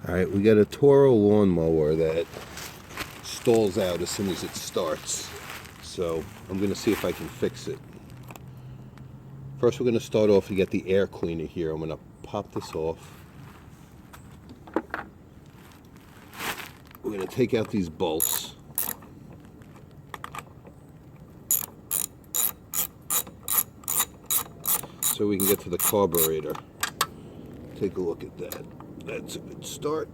Alright, we got a Toro lawnmower that stalls out as soon as it starts. So I'm going to see if I can fix it. First we're going to start off to get the air cleaner here. I'm going to pop this off. We're going to take out these bolts. So we can get to the carburetor. Take a look at that. That's a good start.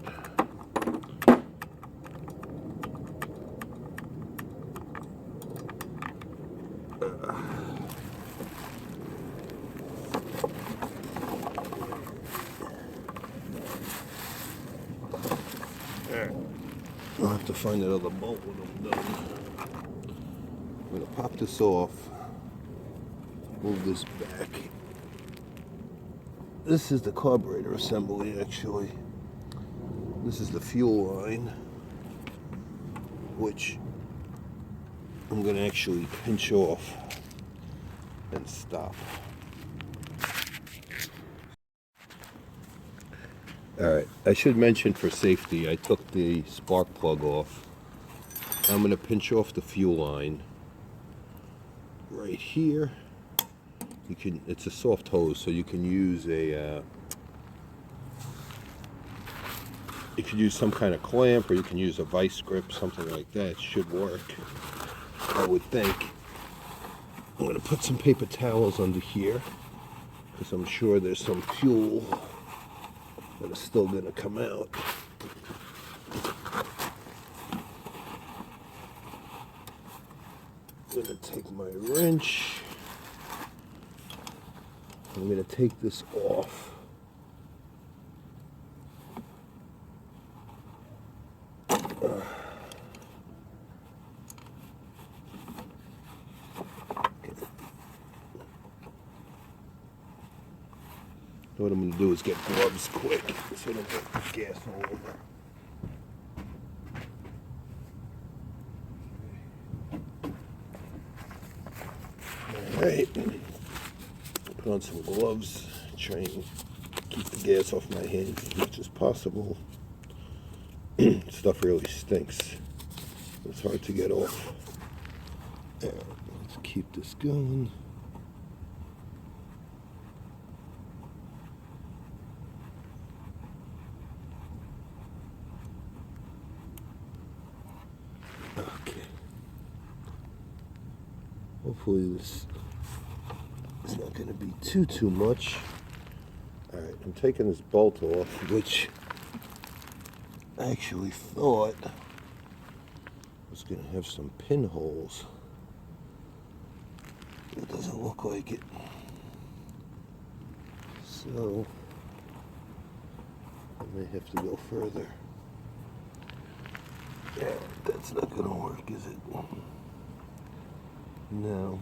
I'll have to find that other bolt when I'm done. I'm going to pop this off, move this back. This is the carburetor assembly, actually. This is the fuel line, which I'm going to actually pinch off and stop. Alright, I should mention for safety, I took the spark plug off. I'm going to pinch off the fuel line right here. You can, it's a soft hose, so you can use a you can use some kind of clamp, or you can use a vice grip, something like that. It should work, I would think. I'm going to put some paper towels under here, because I'm sure there's some fuel that is still going to come out. I'm going to take my wrench. I'm going to take this off. What I'm going to do is get gloves quick so I don't get gas all over. Alright, put on some gloves, try and keep the gas off my hands as much as possible. Stuff really stinks. It's hard to get off. Let's keep this going. Okay. Hopefully this is not going to be too much. Alright, I'm taking this bolt off, which I actually thought was going to have some pinholes. It doesn't look like it. So I may have to go further. Yeah, that's not going to work, is it? No.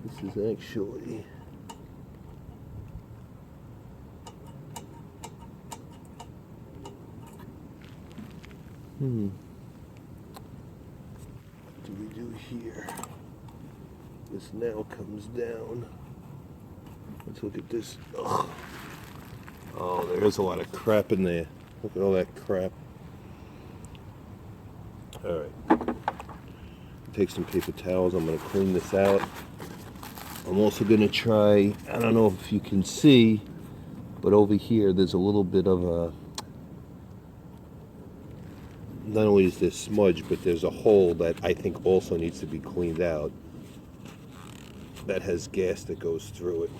This is actually what do we do here? This now comes down. Let's look at this. Ugh. Oh, there's a lot of crap in there. Look at all that crap. Alright. Take some paper towels. I'm going to clean this out. I'm also going to try, I don't know if you can see, but over here there's a little bit of a, not only is there smudge, but there's a hole that I think also needs to be cleaned out. That has gas that goes through it.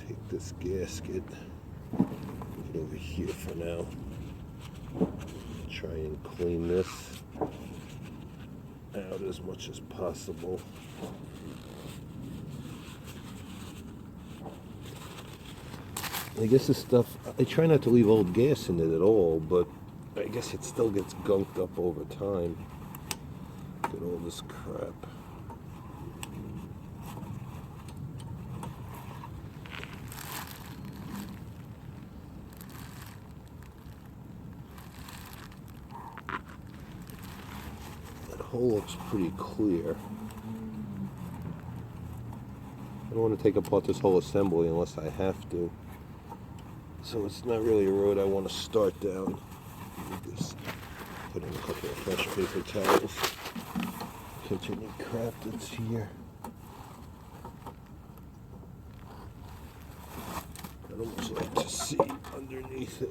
Take this gasket, put it over here for now. Try and clean this out as much as possible. I guess this stuff, I try not to leave old gas in it at all, but I guess it still gets gunked up over time. Look at all this crap. That hole looks pretty clear. I don't want to take apart this whole assembly unless I have to. So it's not really a road I want to start down. Just put in a couple of fresh paper towels. Continue crap that's here. I'd almost like to see underneath it.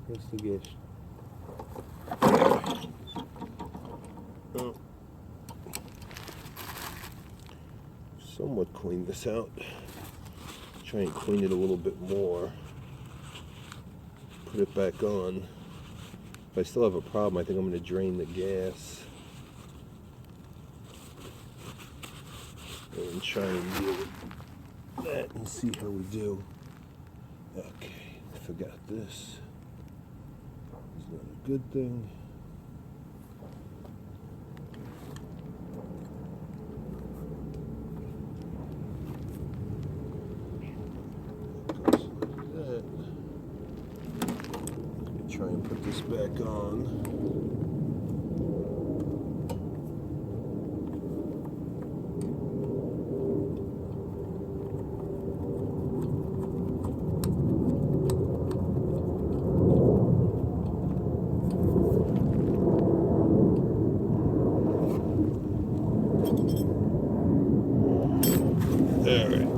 Here's the gauge. Oh. Somewhat clean this out. Try and clean it a little bit more. Put it back on. If I still have a problem, I think I'm going to drain the gas and try and deal with that and see how we do. Okay, I forgot this. It's not a good thing. Try and put this back on. All right.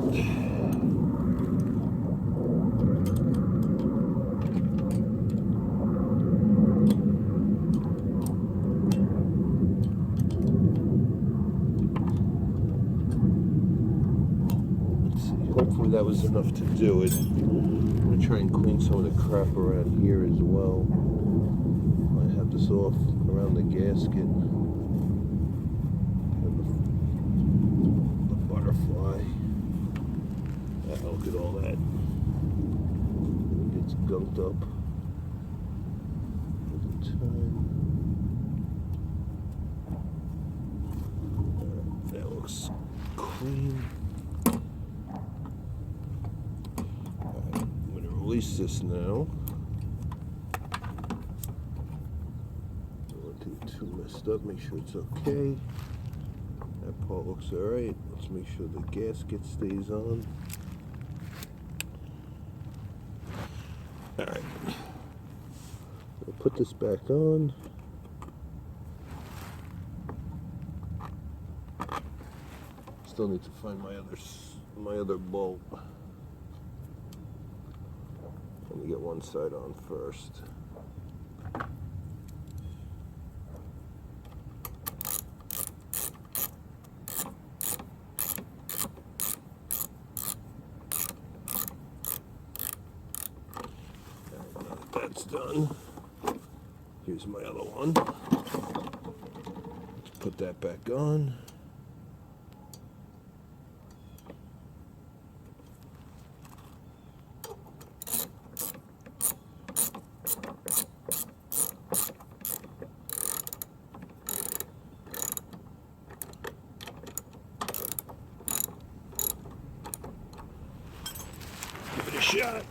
Hopefully that was enough to do it. I'm going to try and clean some of the crap around here as well. I have this off around the gasket. The butterfly. Look at all that. It gets gunked up all the time. That looks clean. Release this now. Don't want to get too messed up. Make sure it's okay. That part looks alright. Let's make sure the gasket stays on. Alright. We'll put this back on. Still need to find my other bolt. Let me get one side on first. Now that that's done, here's my other one. Let's put that back on. Give it a shot.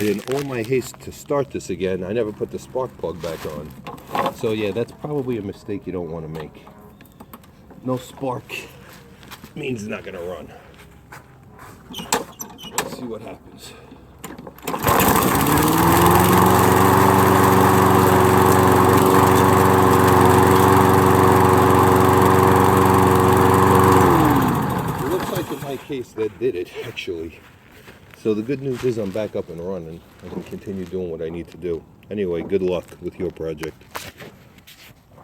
In all my haste to start this again, I never put the spark plug back on. So yeah, that's probably a mistake you don't want to make. No spark means it's not going to run. Let's see what happens. It looks like in my case that did it, actually. So the good news is I'm back up and running. I can continue doing what I need to do. Anyway, good luck with your project.